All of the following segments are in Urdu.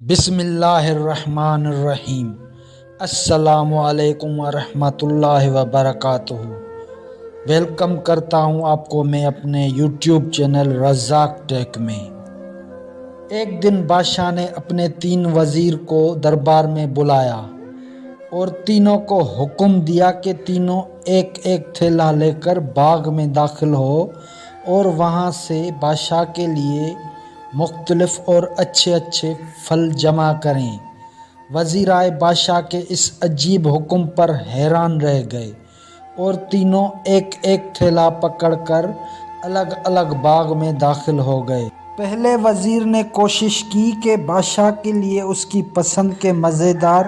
بسم اللہ الرحمن الرحیم۔ السلام علیکم ورحمۃ اللہ وبرکاتہ۔ ویلکم کرتا ہوں آپ کو میں اپنے یوٹیوب چینل رزاق ٹیک میں۔ ایک دن بادشاہ نے اپنے 3 وزیر کو دربار میں بلایا اور تینوں کو حکم دیا کہ تینوں ایک ایک تھیلا لے کر باغ میں داخل ہو اور وہاں سے بادشاہ کے لیے مختلف اور اچھے اچھے پھل جمع کریں۔ وزیرائے بادشاہ کے اس عجیب حکم پر حیران رہ گئے اور تینوں ایک ایک تھیلا پکڑ کر الگ الگ باغ میں داخل ہو گئے۔ پہلے وزیر نے کوشش کی کہ بادشاہ کے لیے اس کی پسند کے مزیدار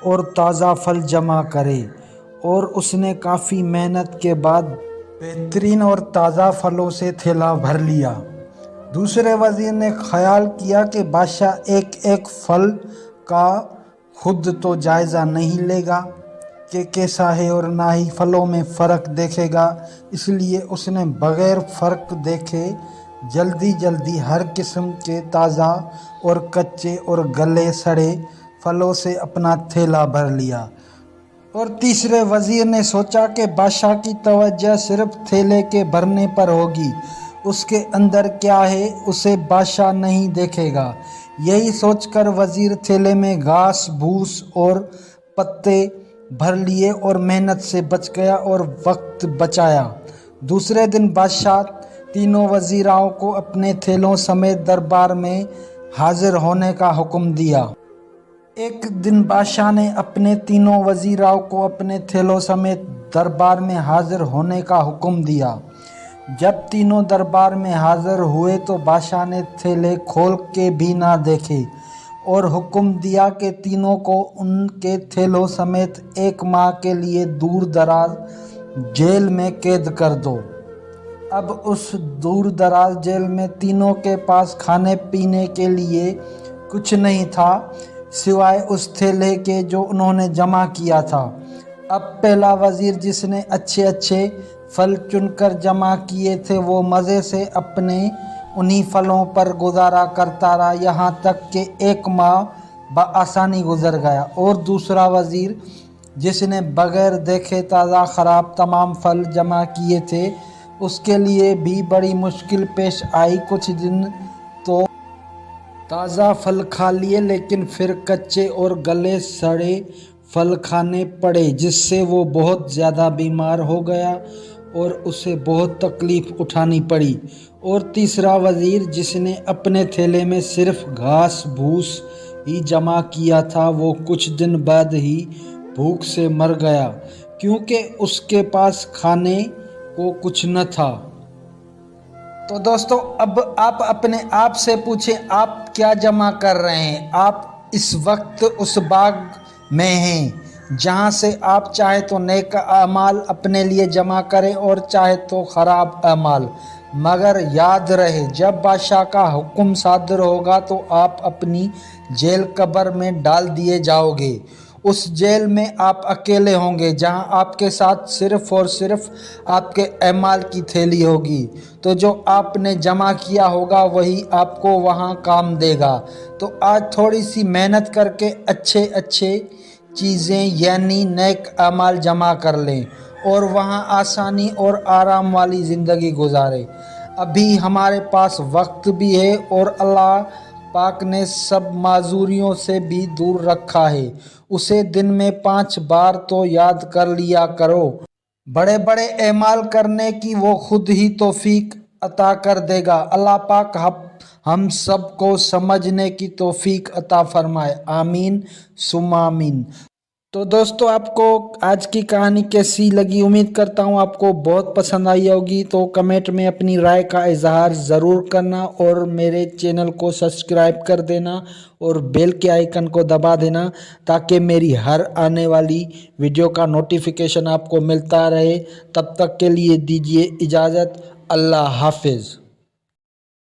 اور تازہ پھل جمع کرے اور اس نے کافی محنت کے بعد بہترین اور تازہ پھلوں سے تھیلا بھر لیا۔ دوسرے وزیر نے خیال کیا کہ بادشاہ ایک ایک پھل کا خود تو جائزہ نہیں لے گا کہ کیسا ہے اور نہ ہی پھلوں میں فرق دیکھے گا، اس لیے اس نے بغیر فرق دیکھے جلدی ہر قسم کے تازہ اور کچے اور گلے سڑے پھلوں سے اپنا تھیلا بھر لیا۔ اور تیسرے وزیر نے سوچا کہ بادشاہ کی توجہ صرف تھیلے کے بھرنے پر ہوگی، اس کے اندر کیا ہے اسے بادشاہ نہیں دیکھے گا۔ یہی سوچ کر وزیر تھیلے میں گھاس پھوس اور پتے بھر لیے اور محنت سے بچ گیا اور وقت بچایا۔ دوسرے دن بادشاہ تینوں وزیراؤں کو اپنے تھیلوں سمیت دربار میں حاضر ہونے کا حکم دیا۔ ایک دن بادشاہ نے اپنے تینوں وزیراؤں کو اپنے تھیلوں سمیت دربار میں حاضر ہونے کا حکم دیا۔ جب تینوں دربار میں حاضر ہوئے تو بادشاہ نے تھیلے کھول کے بھی نہ دیکھے اور حکم دیا کہ تینوں کو ان کے تھیلوں سمیت 1 ماہ کے لیے دور دراز جیل میں قید کر دو۔ اب اس دور دراز جیل میں تینوں کے پاس کھانے پینے کے لیے کچھ نہیں تھا سوائے اس تھیلے کے جو انہوں نے جمع کیا تھا۔ اب پہلا وزیر جس نے اچھے اچھے پھل چن کر جمع کیے تھے وہ مزے سے اپنے انہی پھلوں پر گزارا کرتا رہا یہاں تک کہ 1 ماہ بآسانی گزر گیا، اور دوسرا وزیر جس نے بغیر دیکھے تازہ خراب تمام پھل جمع کیے تھے اس کے لیے بھی بڑی مشکل پیش آئی۔ کچھ دن تو تازہ پھل کھا لیے لیکن پھر کچے اور گلے سڑے پھل کھانے پڑے جس سے وہ بہت زیادہ بیمار ہو گیا اور اسے بہت تکلیف اٹھانی پڑی۔ اور تیسرا وزیر جس نے اپنے تھیلے میں صرف گھاس پھوس ہی جمع کیا تھا وہ کچھ دن بعد ہی بھوک سے مر گیا کیونکہ اس کے پاس کھانے کو کچھ نہ تھا۔ تو دوستو اب آپ اپنے آپ سے پوچھیں آپ کیا جمع کر رہے ہیں؟ آپ اس وقت اس باغ میں ہیں جہاں سے آپ چاہے تو نیک اعمال اپنے لیے جمع کریں اور چاہے تو خراب اعمال، مگر یاد رہے جب بادشاہ کا حکم صادر ہوگا تو آپ اپنی جیل قبر میں ڈال دیے جاؤ گے۔ اس جیل میں آپ اکیلے ہوں گے جہاں آپ کے ساتھ صرف اور صرف آپ کے اعمال کی تھیلی ہوگی، تو جو آپ نے جمع کیا ہوگا وہی آپ کو وہاں کام دے گا۔ تو آج تھوڑی سی محنت کر کے اچھے چیزیں یعنی نیک اعمال جمع کر لیں اور وہاں آسانی اور آرام والی زندگی گزاریں۔ ابھی ہمارے پاس وقت بھی ہے اور اللہ پاک نے سب معذوریوں سے بھی دور رکھا ہے، اسے دن میں 5 بار تو یاد کر لیا کرو۔ بڑے بڑے اعمال کرنے کی وہ خود ہی توفیق عطا کر دے گا۔ اللہ پاک ہم سب کو سمجھنے کی توفیق عطا فرمائے، آمین ثم آمین۔ تو دوستو آپ کو آج کی کہانی کیسی لگی؟ امید کرتا ہوں آپ کو بہت پسند آئی ہوگی۔ تو کمنٹ میں اپنی رائے کا اظہار ضرور کرنا اور میرے چینل کو سبسکرائب کر دینا اور بیل کے آئیکن کو دبا دینا تاکہ میری ہر آنے والی ویڈیو کا نوٹیفیکیشن آپ کو ملتا رہے۔ تب تک کے لیے دیجیے اجازت، اللہ حافظ۔